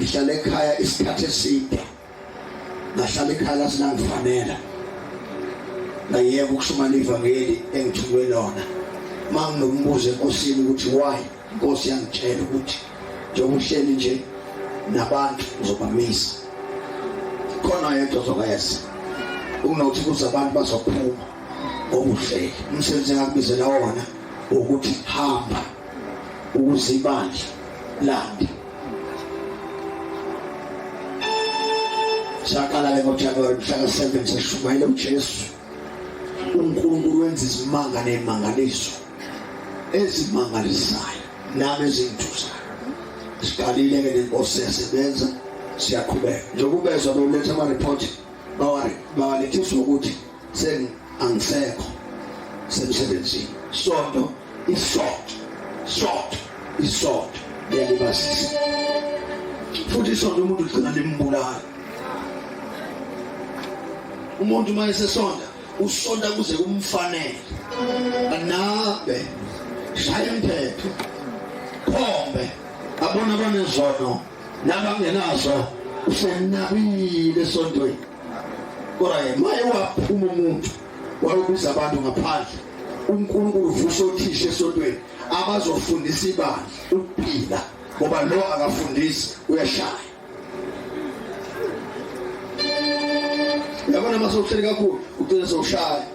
ngihlala ekhaya isikhathi eside ngahlala ekhaya lasinangifanele ngiyeke ukushumayela ivangeli engithunywe lona manginombuzo enkosini ukuthi why inkosi yangitshela ukuthi njengoba uhleli nje nabantu uzobamisa khona yedwa ozokweza unokuthi kuze abantu bazophuma ngobuhleli umsebenzi engakubizela wona ukuthi hamba ukuze ibandla lande sakala ngoJanuwari mhla 7 seshumayela uJesu uNkulunkulu wenza izimanga nemangaliso ezimangalisayo nami ezingithusayo siqalile ke lenkosi yasebenza siyaqhubeka njengoba bezwa beletha ama report bawalethisa ukuthi angisekho semsebenzini sonto isonto yalibasisa futhi isonto umuntu ugcina limbulala umuntu mayese sonda usonda kuze kumfanele anabe shaya imphetho khombe abona abanezono nabangenazo usenabile esontweni kodwa maye waphuma umuntu wayobiza abantu ngaphandle uNkulunkulu uvusa othisha esontweni abazofundisa ibandla ukuphila ngoba lo akafundisi uyashaya yabona masokuhleli kakhulu ugcina sewushaya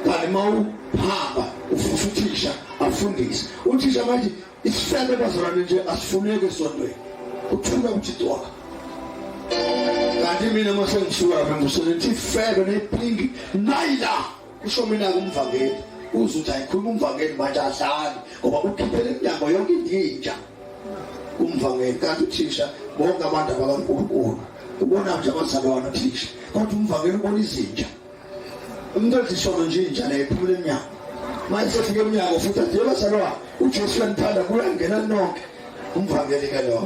kanti mawuhamba uvusa uthisha afundise uthisha manje isifebe bazalwane nje asifuneke esontweni uthula ukuthi toka kanti mina mase ngisuka lapha nguselethi ifebe nepingi nayila kusho mina kumvangeli uze uthi ayikhuluma umvangeli manje ahlali ngoba ukhiphele inyama yonke intsha umvangeli kanti uthisha bonke abantu abakaNkulunkulu ubona nje abazalwane uthisha kodwa umvangeli ubona izinja umuntu ezishona nje inja la ephumule eminyaka manje sefike eminyaka futhi athi abazalwane uJesu uyamthanda kuyangena nonke umvangeli ke lo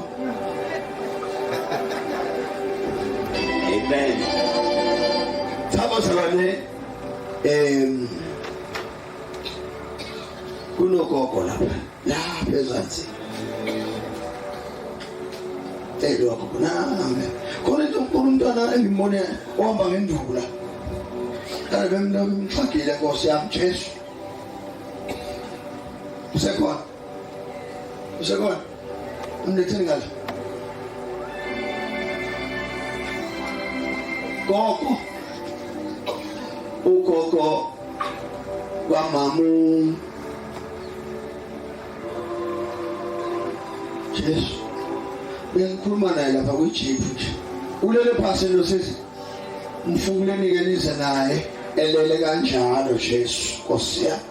amen abazalwane kunogogo lapha ezansi lokho kunambe khona into umntwana engimone ohamba ngendula kanti bemfakile Nkosi yami Jesu usekhona umletheni ngala ugogo wamamu Jesu bengikhuluma naye lapha kwijipu nje ulele phasi losizi mfunguleni nize naye elele kanjalo Jesu Nkosi yami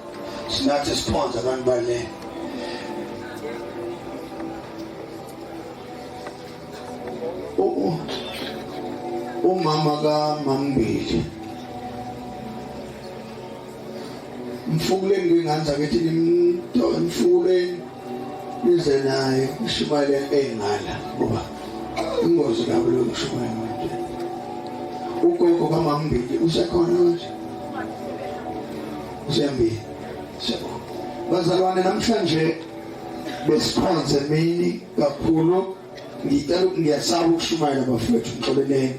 sinathi siphonza abantu bale umama kaMambili mfunguleni nginganza kethi nimfunguleni nize naye ushumayele engala ngoba ingozi kabi lokushumayela ugogo kaMambili usekhona nje usembi sebo bazalwane namhlanje besikhonze mini kakhulu ngiyasaba ukushumayela bafethu mhlobeleni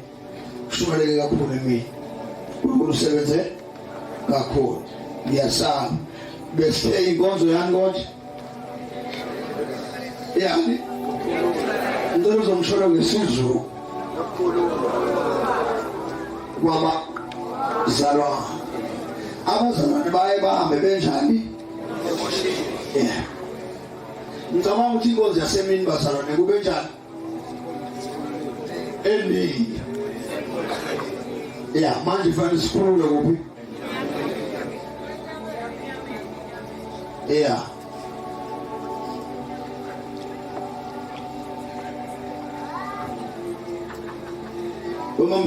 kushumayeleke kakhulu emini ukusebenze kakhulu ngiyasaba bese inkonzo yani konke yani into uzomshola ngesizulu kwaba zalwa abazalwane baye bahambe benjani ngicabanga ukuthi inkonzo yasemini bazalwane kube njani eningi manje fanele sikhulule kuphi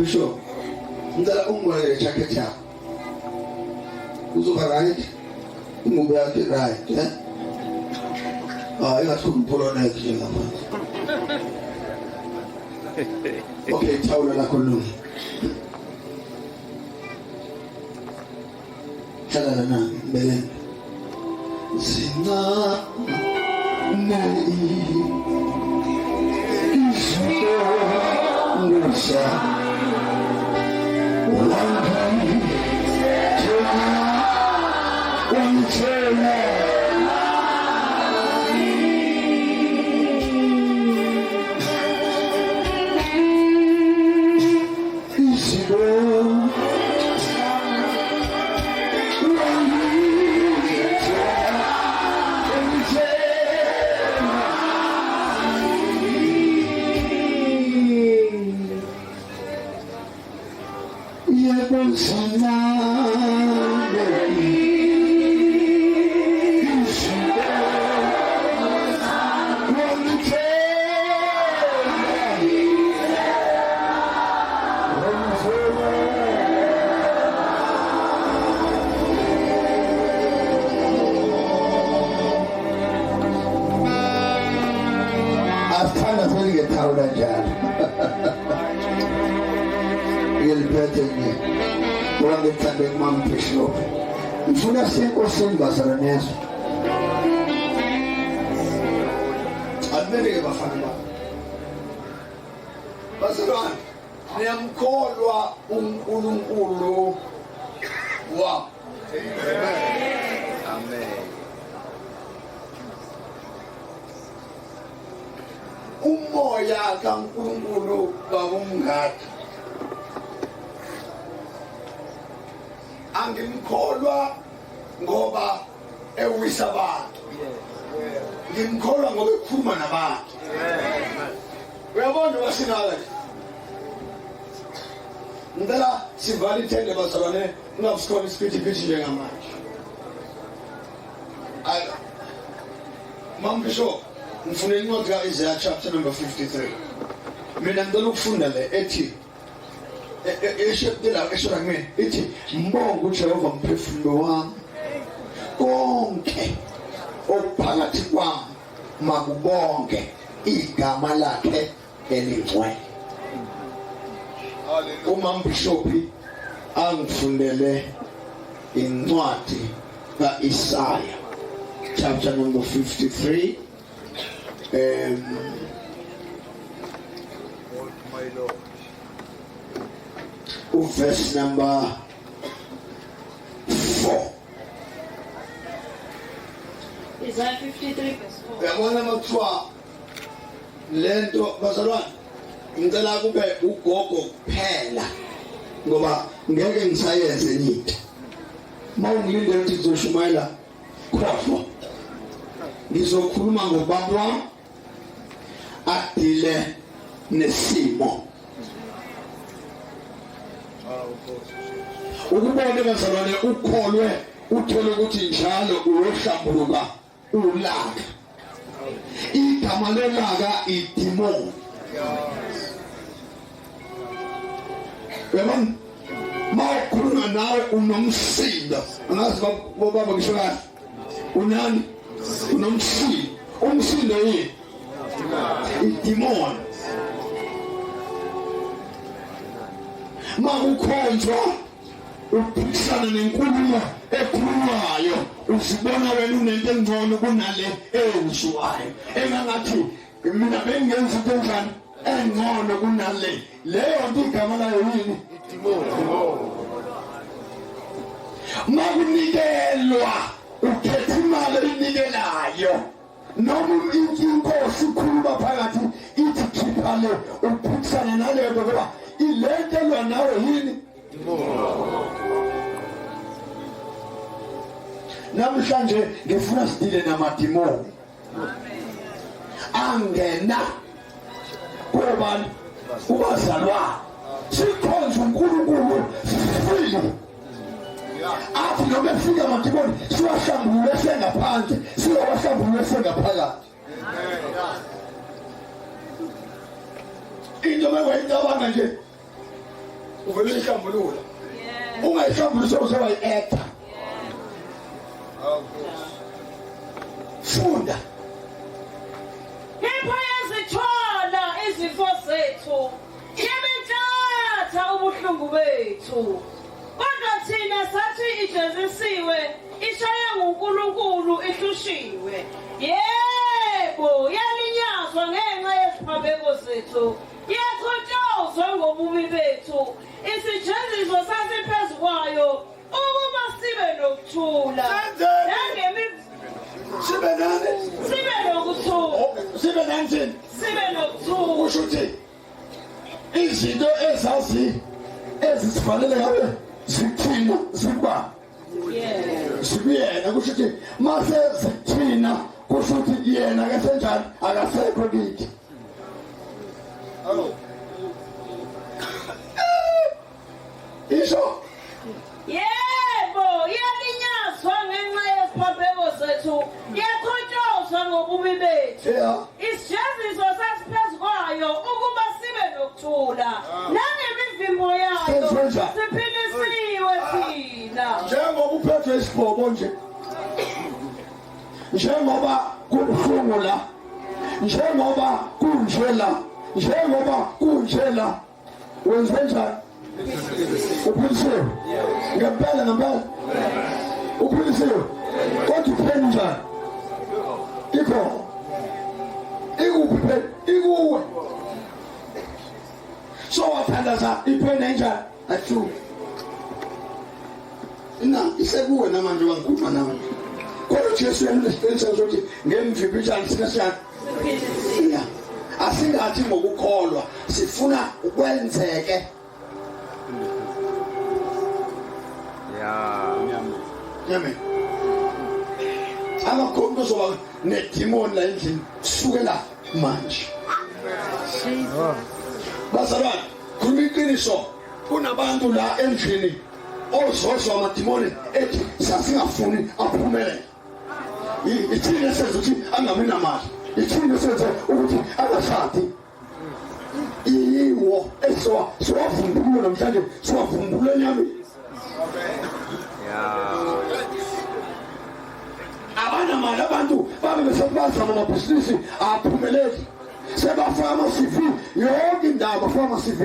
Bisho ngicela ungibonele jacket yakho uzoba right ingubo yakho right ingathi umpolonex nje lapha okay thawula lakho lungi hlala lana mbeleni zina nei Umoya kaNkulunkulu bawumngadi. Angimkholwa ngoba ewisa abantu. Ngimkholwa ngoba ekhuluma nabantu. Uyabona wasinala nje. Ngicela sivale ithende bazalwane ungabusikhona isiphithiphithi njengamanje. Mama Bishop, ngifuna incwadi kaIsaiah chapter number 53. Mina ngicela ukufunda le ethi esho kimi ithi mbonga uJehova mphefumulo wami. Konke okuphakathi kwami makubonge igama lakhe elingcwele. Umama Bishop angifundele incwadi kaIsaiah chapter number 53 verse number 4. Isaiah 53 verse 4. Uyabona makuthiwa lento bazalwane ngicela kube ugogo kuphela ngoba ngeke ngisayenze into. Mawungilinde ukuthi ngizoshumayela khohlwa. Ngizokhuluma ngobaba wami adile nesimo. Ukubona bazalwane ukholwe uthole ukuthi njalo uyohlambuluka ulaka. Igama lelaka idemon. Yabona mawukhuluma nawe unomsindo. Angazi baba ngisho kahle. Unani? Unomsindo. Umsindo yini? Idemon. Makukhonjwa uphikisana nenkulumo ekhulumayo usibona wena unento engcono kunale eyishuwayo engangathi mina bengenza into enjani engcono kunale leyo nto igama layo yini makunikelwa ukhetha imali enikelayo noma inkosi ikhuluma phakathi ithi khipha le uphikisana naleyo nto ngoba ilentelwa nawe yini namhlanje ngifuna sidile namadimoni angena kubani kubazalwane sikhonza uNkulunkulu freely athi noma efika amadimoni siwahlambulule sengaphandle siwahlambulule sengaphakathi into mewayicabanga nje uvele ihlambulula ungayihlambulisa usewayi-actor. Funda. Kepha yazithola izifo zethu, yabenhlatha ubuhlungu bethu. Kodwa thina sathi ijezisiwe, ishaya nguNkulunkulu ihlushiwe. Yebo, yalinyazwa ngenxa yeziphambeko zethu. Yakhotshozwa sibe nokuthula. Kusho ukuthi izinto ezisifanele ngabe zithina ziba sibiyena. Kusho ukuthi mase zithina kusho ukuthi yena ke senjani akasekho kithi. Isho Yebo, yalinyazwa ngenxa yesiphambeko sethu. Yakhotshozwa ngobubi bethu. Isijeziso sasiphezu kwayo ukuba sibe nokuthula. Nangemivimbo yayo siphilisiwe thina. njengoba uphethwe isibhobo nje, njengoba kubuhlungu la, njengoba kunje la, wenze njani? Uphilisiwe ngempela uphilisiwe, kodwa upheni njani? Ikho ikuphi ikuwe, so waphandaza iphene njani? Athu isekuwe namanje wangikhuluma namanje, kodwa Jesu yanesiqiniseko sokuthi ngemviphi njani sinasiyani. Asingathi ngokukholwa sifuna ukwenzeke. Amen. Akakhona uzoba nedemon la endlini kusukela manje. Bazalwane, khuluma iqiniso, kunabantu la endlini ozozwa amademoni ethi sasingafuni aphumelele. Ithini senze ukuthi angabi namali, ithini senze ukuthi angashadi. Iwo siwavumbulule namhlanje, siwavumbulule enyameni. Abanamali abantu babe besebaza amabhizinisi aphumeleli, sebafaka ama-CV yonke indawo, bafaka ama-CV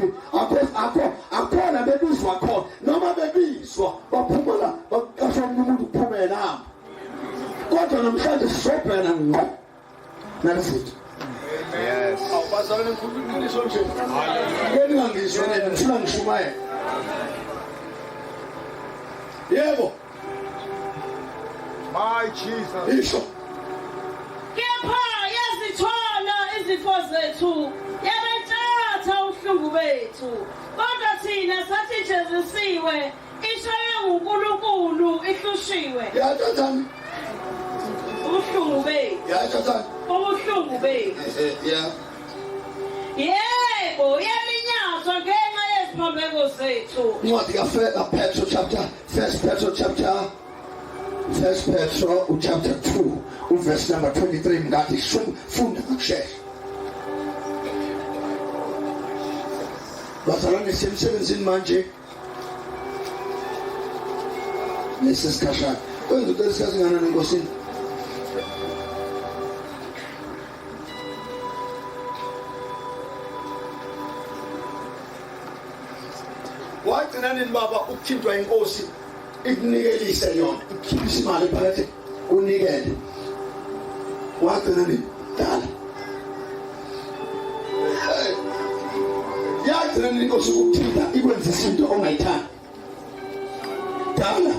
akhona bebizwa khona, noma bebizwa baphumela baqasha umuntu kuphumela nabo. Kodwa namhlanje sizobhena ngqo nalesithi. Awubazalwane ngikhuluma iqiniso nje. Ningangizwe nina ngifuna ngishumayela. Yebo. My Jesus. Isho. Kepha yazithola izifo zethu, yabathatha ubuhlungu bethu. Kodwa thina sathi jezisiwe, ishaya nguNkulunkulu ihlushiwe. Yathathani. Ubuhlungu bethu. Yathathani. Ubuhlungu bethu. Yebo, yalinyazwa ngenxa yeziphambeko zethu. Incwadi kaPetro chapter 2 verse number 23 ngathi funda ngokushesha. Bazalwane sisemsebenzini manje. Lesisikashana. Kwenza ukuthi sasingana nenkosini. Wagcina nini baba ukuthintwa inkosi ikunikelise yona, ikhiphisa imali phakathi unikele. Wagcina nini dala? Yagcina nini inkosi ukuthinta ikwenza izinto ongayithandi? Dala.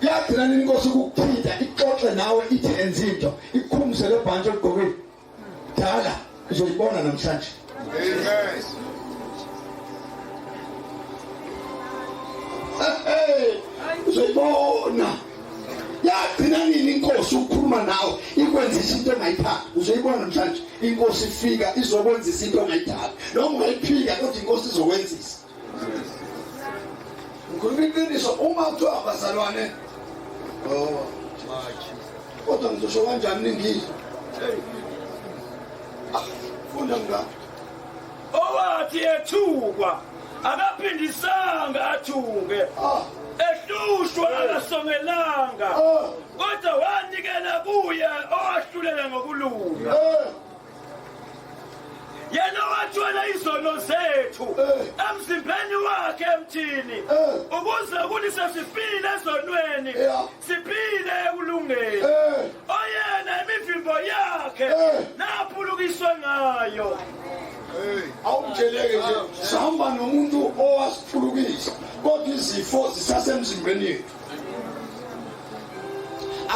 Yagcina nini inkosi ukuthinta ixoxe nawe ithi enza into, ikhumise le bhanti oligqokile? Dala, uzoyibona namhlanje. Amen. Uzoyibona. Yagcina nini inkosi ukukhuluma nawe ikwenza izinto ongayithandi? Uzoyibona namhlanje inkosi ifika izokwenza izinto ongayithandi, noma ungayiphika kodwa inkosi izokwenzisa. Ngikhuluma iqiniso, uma kuthiwa abazalwane kodwa ngizosho kanjani ningizwe? Funda ngapha. Owathi ethukwa akaphindisanga athuke, ehlushwa akasongelanga, kodwa wanikela kuye owahlulela ngokulunga. Yena wathwala izono zethu emzimbeni wakhe emthini, ukuze kuthi sesifile ezonweni siphile ekulungeni. Oyena imivimbo yakhe naphulukiswe ngayo. Awumtsheleke nje sihamba nomuntu owasiphulukisa, kodwa izifo zisasemzimbeni yethu.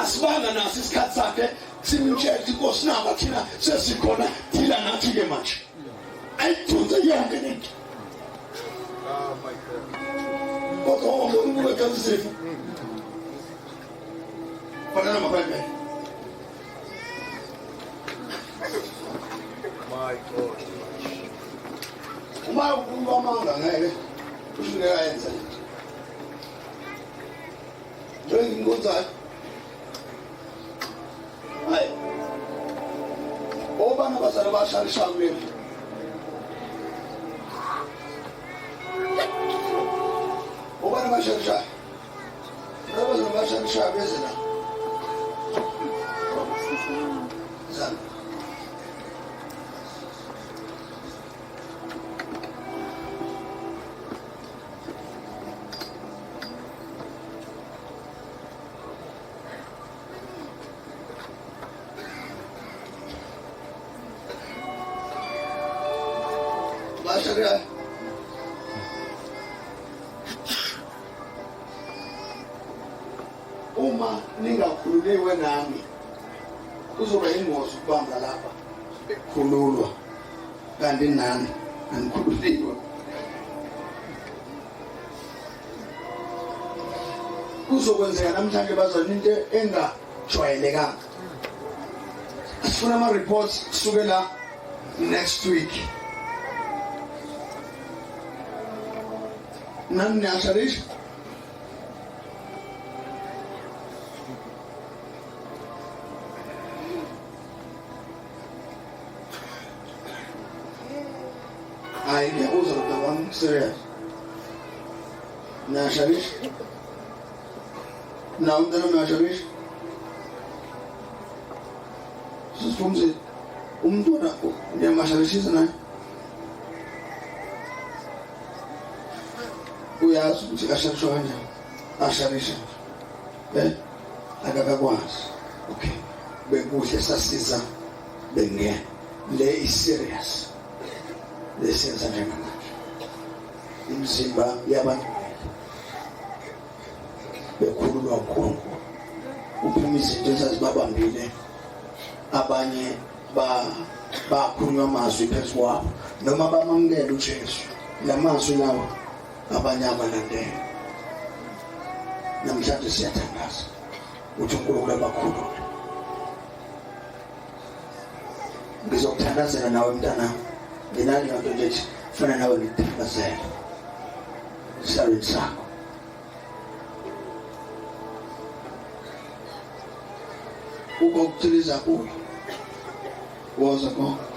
Asibanga naso isikhathi sakhe simtshela inkosi naba thina sesikhona thila nathi ke manje ayithunze yonke lento Oh my God. kodwa umuntu wekazisifu fanele mabhayibheli My God. uma ukumanga ngeke ushike ayenze njengoba ngikuzayo hayi obana bazali bashalisha kuleli obana bashalisha abazali bashalisha beze la zami Bashalisha uma ningakhululiwe nami kuzoba ingozi ukubamba lapha ekukhululwa kanti nani anikhululiwe kuzokwenzeka namhlanje bazana into engajwayelekanga asifuna ama-reports kusukela next week nani niyashalisha hayi ngiyakuzwa kodwa wami serious niyashalisha nawe umntana niyashalisha sisifumzile umntwana niyamashalishisa naye uyazi ukuthi ashalishwa kanjani ashalisha akakakwazi okay bekuhle sasiza bengena le is-serious lesenza njengamanje imizimba yabantu bekhululwa uNkulunkulu uphuma izinto ezazibabambile abanye bakhulunywa amazwi phezu kwabo noma bamamukela uJesu lamazwi lawo abanye abalandela namhlanje siyathandaza ukuthi uNkulunkulu abakhulule ngizokuthandazela nawe mntana nginani nto nje fana nawe ngithandazela isabelo sakho ukokuthiliza kuyo woza konke